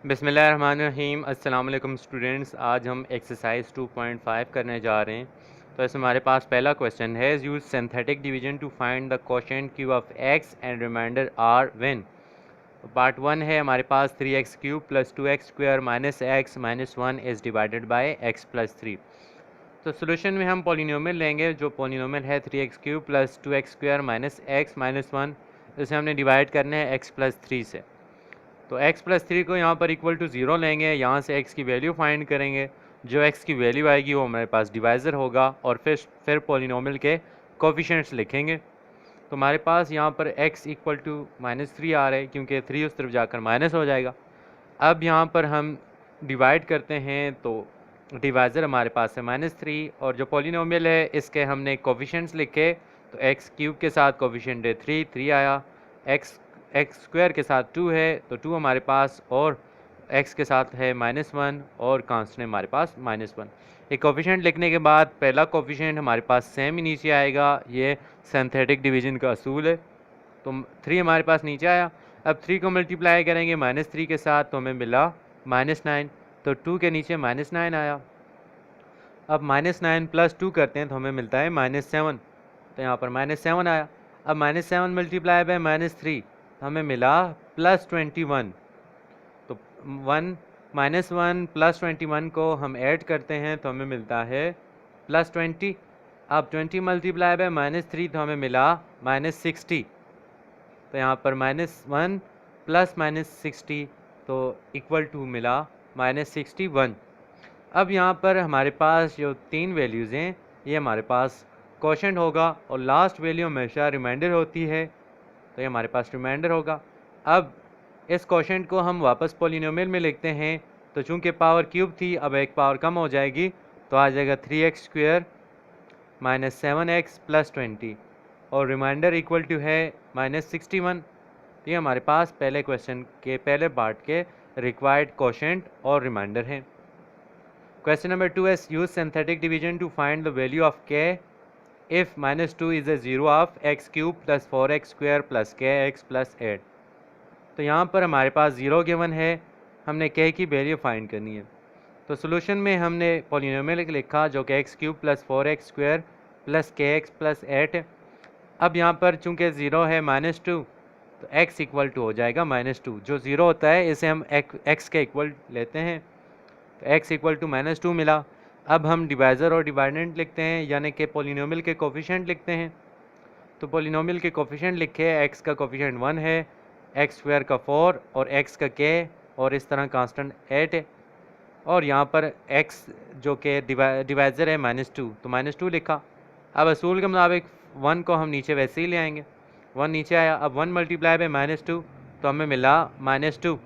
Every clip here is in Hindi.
बिस्मिल्लाहिर्रहमानिर्रहीम। अस्सलाम वालेकुम स्टूडेंट्स। आज हम एक्सरसाइज 2.5 करने जा रहे हैं। तो इसमें हमारे पास पहला क्वेश्चन है, use synthetic division to find the quotient q of x and remainder r when. तो पार्ट 1 है हमारे पास 3x³ + 2x² - x - 1 is divided by x + 3। तो सोल्यूशन में हम पॉलिनोमियल लेंगे। जो पॉलिनोमियल है 3x³ + 2x² - x - 1, इसे हमने डिवाइड करना है x + 3 से। तो x + 3 को यहाँ पर इक्वल टू 0 लेंगे, यहाँ से x की वैल्यू फाइंड करेंगे। जो x की वैल्यू आएगी वो हमारे पास डिवाइज़र होगा और फिर पॉलिनोमियल के कोफिशिएंट्स लिखेंगे। तो हमारे पास यहाँ पर x इक्वल टू -3 आ रहा है, क्योंकि 3 उस तरफ जाकर माइनस हो जाएगा। अब यहाँ पर हम डिवाइड करते हैं तो डिवाइज़र हमारे पास है -3, और जो पॉलिनोमियल है इसके हमने कोफिशिएंट्स लिखे। तो x³ के साथ कोफिशिएंट है 3 आया, x² के साथ 2 है तो 2 हमारे पास, और x के साथ है -1 और कांस्टेंट हमारे पास -1। एक कोफिशिएंट लिखने के बाद पहला कोफिशिएंट हमारे पास सेम ही नीचे आएगा। ये सिंथेटिक डिवीजन का असूल है। तो 3 हमारे पास नीचे आया। अब 3 को मल्टीप्लाई करेंगे -3 के साथ तो हमें मिला -9। तो 2 के नीचे -9 आया। अब -9 + 2 करते हैं तो हमें मिलता है -7। तो यहाँ पर -7 आया। अब -7 मल्टीप्लाई बाय -3 हमें मिला +21। तो 1 -1 + 21 को हम ऐड करते हैं तो हमें मिलता है +20। अब 20 मल्टीप्लाई बाय -3 तो हमें मिला -60। तो यहाँ पर -1 + -60 तो इक्वल टू मिला -61। अब यहाँ पर हमारे पास जो 3 वैल्यूज़ हैं ये हमारे पास कोशेंट होगा, और लास्ट वैल्यू हमेशा रिमाइंडर होती है, तो ये हमारे पास रिमाइंडर होगा। अब इस कोशेंट को हम वापस पॉलिनोमियल में लिखते हैं। तो चूंकि पावर क्यूब थी, अब एक पावर कम हो जाएगी तो आ जाएगा 3x² - 7x + 20, और रिमाइंडर इक्वल टू है -61। ये हमारे पास पहले क्वेश्चन के पहले पार्ट के रिक्वायर्ड कोशेंट और रिमाइंडर हैं। Question number 2 is use synthetic division to find the value of k if -2 is a 0 of x³ + 4x² + kx + 8। तो यहाँ पर हमारे पास 0 गिवन है, हमने k की वैल्यू फाइंड करनी है। तो सोल्यूशन में हमने पॉलिनोमियल लिखा जो कि x³ + 4x² + kx + 8 है। अब यहाँ पर चूंकि 0 है -2 तो x इक्वल टू हो जाएगा -2। जो 0 होता है इसे हम x के इक्वल लेते हैं, तो x इक्वल टू -2 मिला। अब हम डिवाइज़र और डिवाइडेंट लिखते हैं, यानी कि पॉलिनोमियल के कोफिशिएंट लिखते हैं। तो पॉलिनोमियल के कोफिशिएंट लिखे, x का कोफिशिएंट 1 है, x² का 4 और x का k, और इस तरह कांस्टेंट 8 है। और यहाँ पर x जो कि डिवाइज़र है -2 तो -2 लिखा। अब असूल के मुताबिक 1 को हम नीचे वैसे ही ले आएंगे। 1 नीचे आया। अब 1 मल्टीप्लाई बाय -2 तो हमें मिला -2।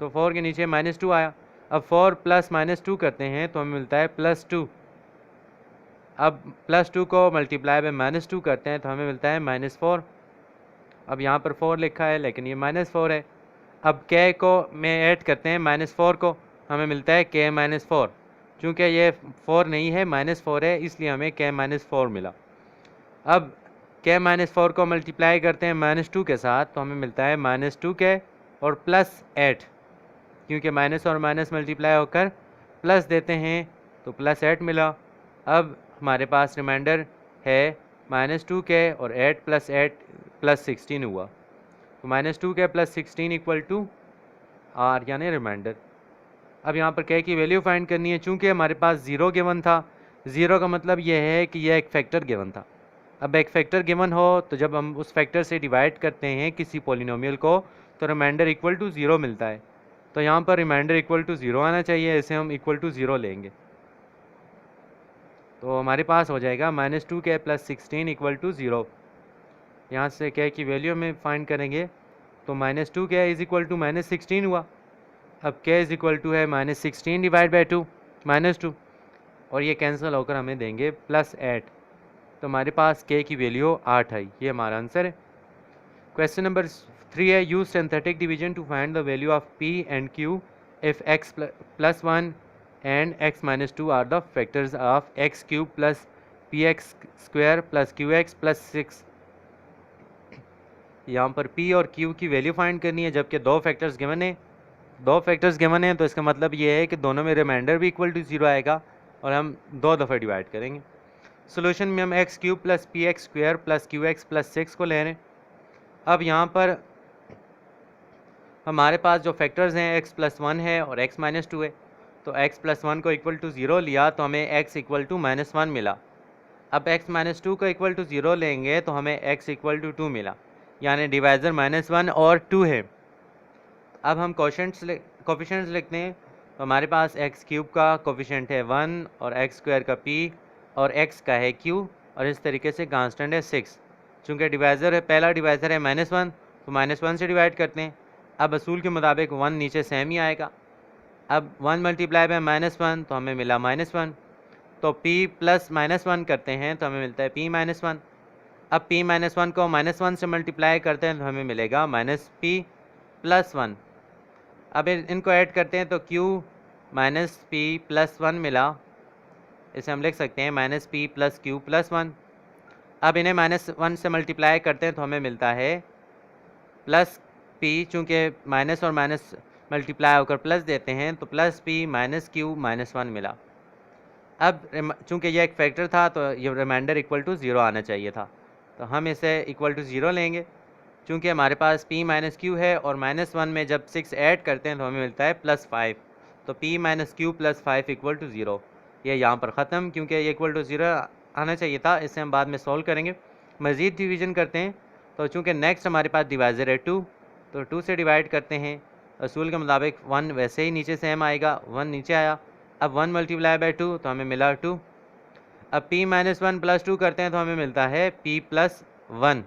तो 4 के नीचे -2 आया। अब 4 + -2 करते हैं तो हमें मिलता है +2। अब +2 को मल्टीप्लाई बाय -2 करते हैं तो हमें मिलता है -4। अब यहाँ पर 4 लिखा है लेकिन ये -4 है। अब k को में ऐड करते हैं -4 को, हमें मिलता है k - 4। चूँकि ये 4 नहीं है -4 है, इसलिए हमें k - 4 मिला। अब k - 4 को मल्टीप्लाई करते हैं -2 के साथ तो हमें मिलता है -2k और +8, क्योंकि माइनस और माइनस मल्टीप्लाई होकर प्लस देते हैं तो +8 मिला। अब हमारे पास रिमाइंडर है -2k और 8 + 8 + 16 हुआ। तो -2k + 16 इक्वल टू r, यानी रिमाइंडर। अब यहाँ पर k की वैल्यू फाइंड करनी है। चूँकि हमारे पास 0 गिवन था, 0 का मतलब यह है कि यह एक फैक्टर गिवन था। अब एक फैक्टर गिवन हो तो जब हम उस फैक्टर से डिवाइड करते हैं किसी पॉलिनोमियल को तो रिमाइंडर इक्वल टू 0 मिलता है। तो यहाँ पर रिमाइंडर इक्वल टू 0 आना चाहिए, इसे हम इक्वल टू 0 लेंगे। तो हमारे पास हो जाएगा -2k + 16 इक्वल टू 0। यहाँ से k की वैल्यू में फाइंड करेंगे तो -2k इज़ इक्वल टू -16 हुआ। अब k इज़ इक्वल टू है -16 डिवाइड बाई 2 -2, और ये कैंसिल होकर हमें देंगे +8। तो हमारे पास k की वैल्यू 8 आई। ये हमारा आंसर है। क्वेश्चन नंबर 3 है use synthetic division to find the value of p and q if x + 1 and x - 2 are the factors of x³ + px² + qx + 6। यहाँ पर p और q की वैल्यू फाइंड करनी है, जबकि दो फैक्टर्स गिवन है। दो फैक्टर्स गिवन हैं तो इसका मतलब ये है कि दोनों में रिमाइंडर भी इक्वल टू 0 आएगा और हम 2 दफ़ा डिवाइड करेंगे। सोल्यूशन में हम x cube plus P x square plus Q x plus 6 को ले रहे हैं। अब यहाँ पर हमारे पास जो फैक्टर्स हैं x प्लस 1 है और x माइनस 2 है, तो x प्लस 1 को इक्वल टू 0 लिया तो हमें x इक्वल टू माइनस 1 मिला। अब x माइनस 2 को इक्वल टू 0 लेंगे तो हमें x इक्वल टू 2 मिला, यानी डिवाइज़र माइनस 1 और 2 है। अब हम कोफिशेंट्स लिखते हैं, तो हमारे पास x क्यूब का कोफिशेंट है 1 और x स्क्वायर का p और x का है q और इस तरीके से कांस्टेंट है 6। चूँकि डिवाइज़र है, पहला डिवाइज़र है माइनस 1, तो माइनस 1 से डिवाइड करते हैं। अब असूल के मुताबिक 1 नीचे सेम ही आएगा। अब 1 मल्टीप्लाई बाय माइनस 1 तो हमें मिला माइनस 1, तो p प्लस माइनस 1 करते हैं तो हमें मिलता है p माइनस 1। अब p माइनस 1 को माइनस 1 से मल्टीप्लाई करते हैं तो हमें मिलेगा माइनस p प्लस 1। अब इनको ऐड करते हैं तो q माइनस p प्लस 1 मिला, इसे हम लिख सकते हैं minus p plus q plus 1। अब इन्हें माइनस 1 से मल्टीप्लाई करते हैं तो हमें मिलता है प्लस p, चूँकि माइनस और माइनस मल्टीप्लाई होकर प्लस देते हैं तो plus p minus q minus 1 मिला। अब चूँकि यह एक फैक्टर था तो ये रिमाइंडर इक्वल टू 0 आना चाहिए था, तो हम इसे इक्वल टू 0 लेंगे। चूँकि हमारे पास p माइनस q है और माइनस 1 में जब 6 ऐड करते हैं तो हमें मिलता है प्लस 5, तो p minus q plus 5 equal to 0। ये यहाँ पर ख़त्म, क्योंकि ये इक्वल टू 0 आना चाहिए था, इसे हम बाद में सॉल्व करेंगे। मज़ीद डिवीज़न करते हैं, तो चूँकि नेक्स्ट हमारे पास डिवाइज़र है 2, तो 2 से डिवाइड करते हैं। असूल के मुताबिक 1 वैसे ही नीचे सेम आएगा, 1 नीचे आया। अब 1 मल्टीप्लाई बाय 2 तो हमें मिला 2। अब p माइनस 1 प्लस 2 करते हैं तो हमें मिलता है p प्लस 1।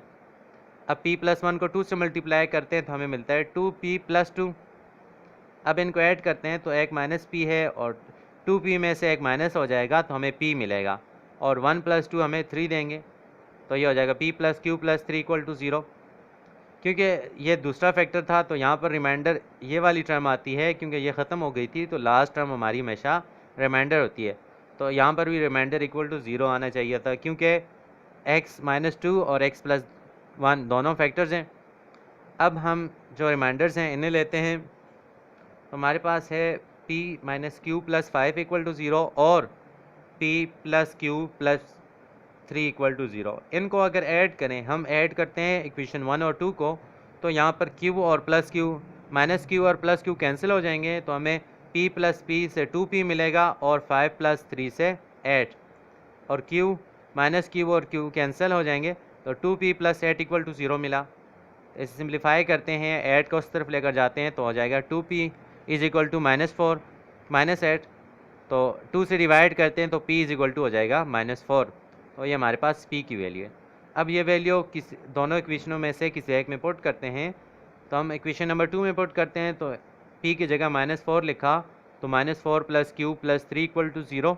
अब p प्लस 1 को 2 से मल्टीप्लाई करते हैं तो हमें मिलता है 2p प्लस 2। अब इनको ऐड करते हैं तो एक माइनस p है और 2p में से एक माइनस हो जाएगा तो हमें p मिलेगा, और 1 प्लस 2 हमें 3 देंगे, तो ये हो जाएगा p plus q plus 3 equal to 0। क्योंकि ये दूसरा फैक्टर था तो यहाँ पर रिमाइंडर ये वाली टर्म आती है, क्योंकि ये ख़त्म हो गई थी तो लास्ट टर्म हमारी हमेशा रिमाइंडर होती है। तो यहाँ पर भी रिमाइंडर इक्वल टू 0 आना चाहिए था, क्योंकि x माइनस 2 और x प्लस 1 दोनों फैक्टर्स हैं। अब हम जो रिमाइंडर्स हैं इन्हें लेते हैं, तो हमारे पास है p minus q plus 5 equal to 0 और p plus q plus 3 equal to 0। इनको अगर ऐड करें, हम ऐड करते हैं इक्वेशन 1 और 2 को, तो यहाँ पर q और प्लस q, माइनस q और प्लस q कैंसिल हो जाएंगे, तो हमें p प्लस p से 2p मिलेगा और 5 प्लस 3 से 8, और q माइनस q और q कैंसिल हो जाएंगे तो 2p प्लस 8 इक्वल टू 0 मिला। इसे सिंप्लीफाई करते हैं, 8 को उस तरफ लेकर जाते हैं तो हो जाएगा 2p is equal to minus 4 minus 8, तो 2 से डिवाइड करते हैं तो p इज इक्वल टू हो जाएगा माइनस 4, तो ये हमारे पास p की वैल्यू है। अब ये वैल्यू किसी दोनों इक्वेशनों में से किसी एक में पुट करते हैं, तो हम इक्वेशन नंबर 2 में पुट करते हैं, तो p की जगह माइनस 4 लिखा तो minus 4 plus q plus 3 equal to 0।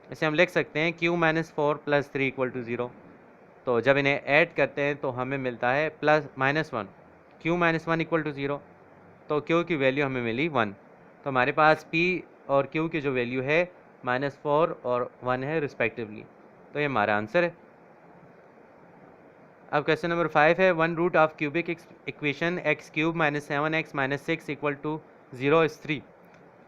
इसे हम लिख सकते हैं q minus 4 plus 3 equal to 0। तो जब इन्हें ऐड करते हैं तो हमें मिलता है plus minus 1, q minus 1 equal to 0, तो q की वैल्यू हमें मिली 1। तो हमारे पास p और q की जो वैल्यू है माइनस 4 और 1 है रिस्पेक्टिवली, तो ये हमारा आंसर है। अब क्वेश्चन नंबर 5 है, 1 root of cubic equation x cube minus 7x minus 6 equal to 0 is 3।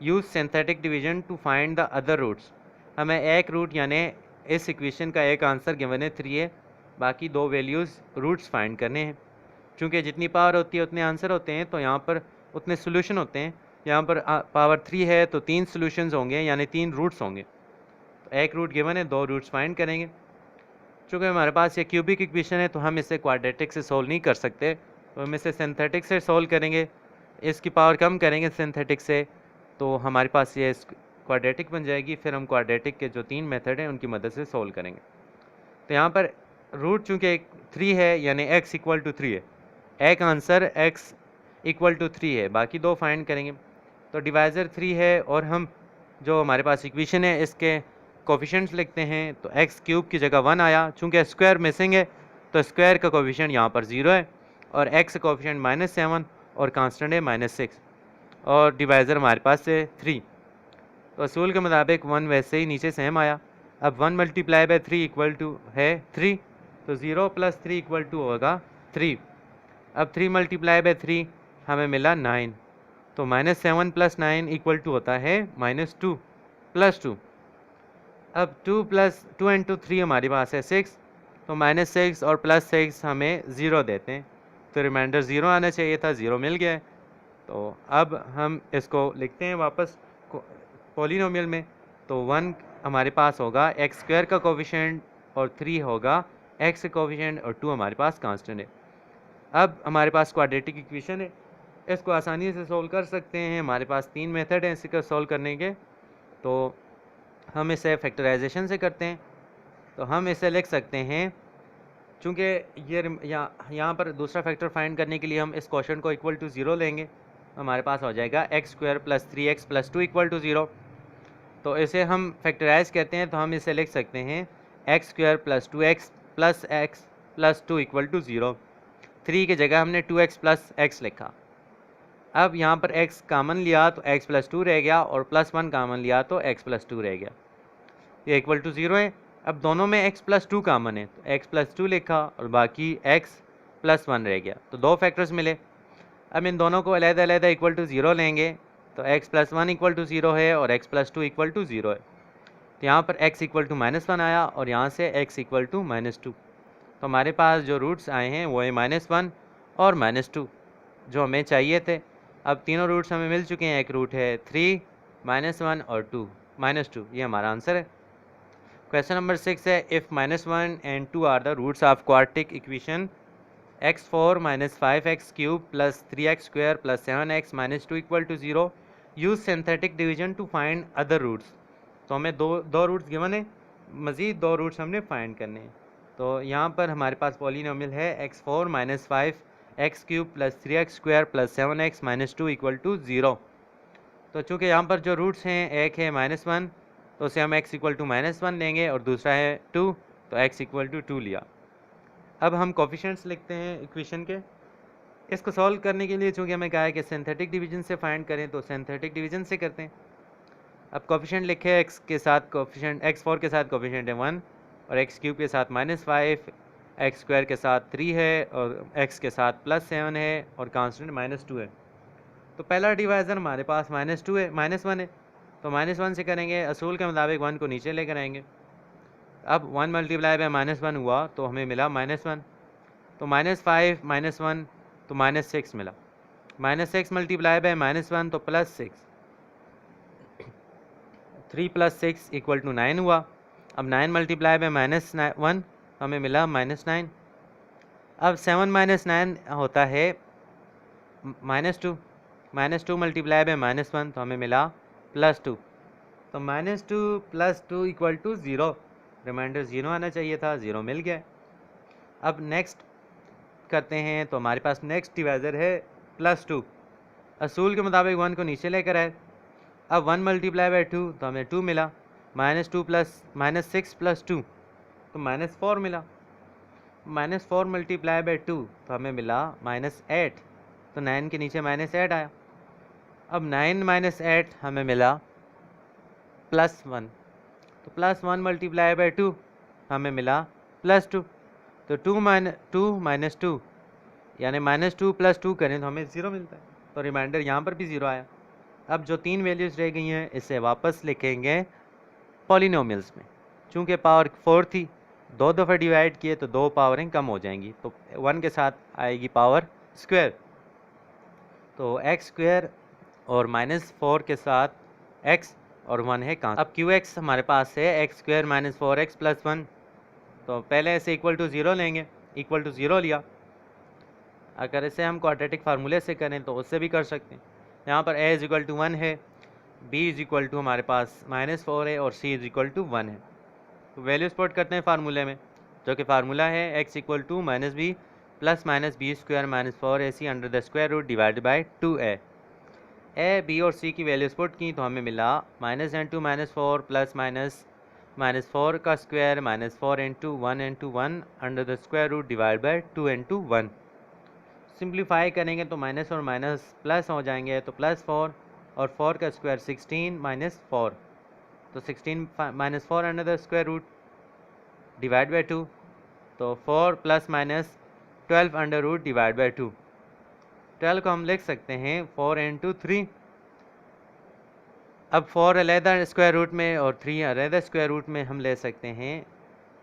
Use synthetic division to find the other roots. हमें एक रूट यानी इस इक्वेशन का एक आंसर गिवन है 3 है, बाकी दो वैल्यूज़ रूट्स फाइंड करने हैं। चूँकि जितनी पावर होती है उतने आंसर होते हैं, तो यहाँ पर उतने सोल्यूशन होते हैं। यहाँ पर पावर 3 है तो 3 सोल्यूशंस होंगे, यानी 3 रूट्स होंगे। तो एक रूट गिवन है, 2 रूट्स फाइंड करेंगे। चूँकि हमारे पास ये क्यूबिक इक्वेशन है तो हम इसे क्वाड्रेटिक से सोल्व नहीं कर सकते, तो हम इसे सिंथेटिक से सोल्व करेंगे। इसकी पावर कम करेंगे सिंथेटिक से, तो हमारे पास ये क्वाड्रेटिक बन जाएगी। फिर हम क्वाड्रेटिक के जो 3 मेथड हैं उनकी मदद से सोल्व करेंगे। तो यहाँ पर रूट चूँकि 3 है यानी x इक्वल टू 3 है, एक आंसर x इक्वल टू 3 है, बाकी 2 फाइंड करेंगे। तो डिवाइज़र 3 है और हम जो हमारे पास इक्वेशन है इसके कोफिशिएंट्स लिखते हैं, तो एक्स क्यूब की जगह 1 आया। चूँकि स्क्वायर मिसिंग है तो स्क्वायर का कोफिशिएंट यहाँ पर 0 है, और एक्स कोफिशिएंट -7 और कांस्टेंट है -6, और डिवाइज़र हमारे पास है 3। तो असूल के मुताबिक 1 वैसे ही नीचे सेम आया। अब 1 मल्टीप्लाई बाय 3 इक्वल टू है 3, तो 0 प्लस 3 इक्वल टू होगा 3। अब 3 मल्टीप्लाई बाय 3 हमें मिला 9, तो -7 + 9 = होता है -2 + 2। अब 2 + 2 × 3 हमारे पास है 6, तो -6 और +6 हमें 0 देते हैं, तो रिमाइंडर 0 आना चाहिए था, 0 मिल गया है। तो अब हम इसको लिखते हैं वापस पॉलिनोमियल में। तो 1 हमारे पास होगा x² का कोफिशिएंट और 3 होगा x का कोफिशिएंट और 2 हमारे पास कांस्टेंट है। अब हमारे पास क्वाड्रेटिक इक्वेशन है, इसको आसानी से सोल्व कर सकते हैं। हमारे पास 3 मेथड हैं इसका सोल्व करने के। तो हम इसे फैक्टराइजेशन से करते हैं। तो हम इसे लिख सकते हैं, चूँकि ये यहाँ पर दूसरा फैक्टर फाइंड करने के लिए हम इस क्वेश्चन को इक्वल टू 0 लेंगे। हमारे पास हो जाएगा x² + 3x + 2 = 0। तो इसे हम फैक्टराइज करते हैं, तो हम इसे लिख सकते हैं x² + 2x + x + 2 = 0। 3 की जगह हमने 2x + x लिखा। अब यहाँ पर x कामन लिया तो x + 2 रह गया और +1 कामन लिया तो x + 2 रह गया, ये = 0 है। अब दोनों में x + 2 कामन है, तो x + 2 लिखा और बाकी x + 1 रह गया, तो दो फैक्टर्स मिले। अब इन दोनों को अलग-अलग = 0 लेंगे, तो x + 1 = 0 है और x + 2 = 0 है। तो यहाँ पर x = -1 आया और यहाँ से x = -2। तो हमारे पास जो रूट्स आए हैं वो है -1 और -2 जो हमें चाहिए थे। अब तीनों रूट्स हमें मिल चुके हैं, एक रूट है 3, -1 और 2, -2, ये हमारा आंसर है। क्वेश्चन नंबर 6 है, if -1 and 2 are the roots of quadratic equation x4 - 5x³ + 3x² + 7x - 2 = 0, use synthetic division to find other roots. तो हमें दो रूट्स गिवन है, मज़ीद दो रूट्स हमने फाइंड करने हैं। तो यहाँ पर हमारे पास पॉलिनोमियल है x4 - 5x³ + 3x² + 7x - 2 = 0। तो चूँकि यहाँ पर जो रूट्स हैं, एक है -1, तो उसे हम x = -1 लेंगे और दूसरा है 2, तो x = 2 लिया। अब हम कोफिशिएंट्स लिखते हैं इक्वेशन के। इसको सॉल्व करने के लिए चूँकि हमें कहा है कि सिंथेटिक डिवीजन से फाइंड करें, तो सिंथेटिक डिवीजन से करते हैं। अब कोफिशिएंट लिखे, x के साथ कोफिशिएंट x4 के साथ कोफिशिएंट है 1 और x³ के साथ -5, x² के साथ 3 है और x के साथ +7 है और कांस्टेंट -2 है। तो पहला डिवाइज़र हमारे पास -2 है, -1 है, तो -1 से करेंगे, असूल के मुताबिक 1 को नीचे लेकर आएंगे। अब 1 मल्टीप्लाई बाय -1 हुआ तो हमें मिला -1, तो -5 -1 तो -6 मिला, -6 मल्टीप्लाई बाय -1 तो +6, 3 + 6 = 9 हुआ। अब 9 मल्टीप्लाई बाय -1 हमें मिला -9। अब 7 - 9 होता है -2, -2 मल्टीप्लाई बाय -1 तो हमें मिला +2, तो -2 + 2 = 0, रिमाइंडर 0 आना चाहिए था, 0 मिल गया। अब नेक्स्ट करते हैं, तो हमारे पास नेक्स्ट डिवाइज़र है +2, असूल के मुताबिक 1 को नीचे लेकर आए। अब 1 मल्टीप्लाई बाय 2 तो हमें 2 मिला, -2 + -6 + 2 तो -4 मिला, -4 मल्टीप्लाई बाय 2 तो हमें मिला -8, तो 9 के नीचे -8 आया। अब 9 - 8 हमें मिला +1, तो +1 मल्टीप्लाई बाय 2 हमें मिला +2, तो 2 - 2 यानी -2 + 2 करें तो हमें 0 मिलता है, तो रिमाइंडर यहाँ पर भी 0 आया। अब जो 3 वैल्यूज़ रह गई हैं इसे वापस लिखेंगे पॉलिनोमियल्स में। चूँकि पावर 4 थी, 2 दफ़ा डिवाइड किए तो 2 पावरें कम हो जाएंगी, तो 1 के साथ आएगी पावर स्क्वायर, तो x² और -4 के साथ x और 1 है कहाँ। अब qx हमारे पास है x² - 4x + 1, तो पहले इसे = 0 लेंगे, = 0 लिया। अगर इसे हम क्वाड्रेटिक फार्मूले से करें तो उससे भी कर सकते हैं। यहाँ पर a = 1 है, b = हमारे पास -4 है और c = 1 है। तो वैल्यूज पुट करते हैं फार्मूले में, जो कि फार्मूला है x = -b + -b² - 4ac √² divided by 2a। a, b और c की वैल्यूज पुट की तो हमें मिला -4 + -4 का स्क्वायर -4 × 1 × 1 √² डिवाइड बाय 2 × 1। सिंप्लीफाई करेंगे तो माइनस और माइनस प्लस हो जाएंगे, तो +4 और 4 का स्क्वायर 16 - 4, तो 16 - 4 √² डिवाइड बाय 2, तो 4 + -12 √² डिवाइड बाय 2, 12 को हम लिख सकते हैं 4 इंटू 3। अब 4 अलहदा स्क्वायर रूट में और 3 अलहदा स्क्वायर रूट में हम ले सकते हैं।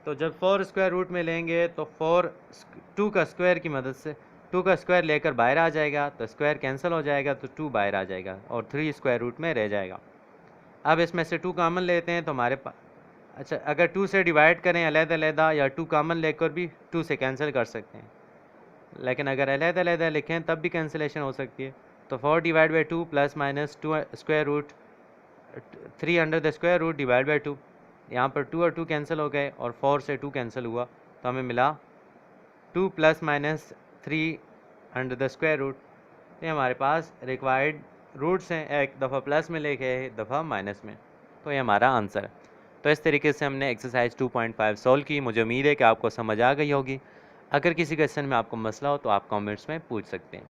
तो जब 4 स्क्वायर रूट में लेंगे तो 2 का स्क्वायर की मदद से 2 का स्क्वायर लेकर बाहर आ जाएगा, तो स्क्वायर कैंसिल हो जाएगा, तो 2 बाहर आ जाएगा और 3 स्क्वायर रूट में रह जाएगा। अब इसमें से 2 कॉमन लेते हैं तो हमारे पास, अच्छा अगर 2 से डिवाइड करें अलहदा या 2 कॉमन लेकर भी 2 से कैंसिल कर सकते हैं, लेकिन अगर अलहदा लिखें तब भी कैंसिलेशन हो सकती है। तो 4 divide by 2 plus minus 2 square root 3 under the square root divide by 2। यहाँ पर 2 और 2 कैंसिल हो गए और 4 से 2 कैंसिल हुआ, तो हमें मिला 2 plus minus 3 under the square root. ये हमारे पास रिक्वायर्ड रूट्स हैं, एक दफ़ा प्लस में लेके एक दफ़ा माइनस में, तो ये हमारा आंसर है। तो इस तरीके से हमने एक्सरसाइज 2.5 सॉल्व की। मुझे उम्मीद है कि आपको समझ आ गई होगी। अगर किसी क्वेश्चन में आपको मसला हो तो आप कमेंट्स में पूछ सकते हैं।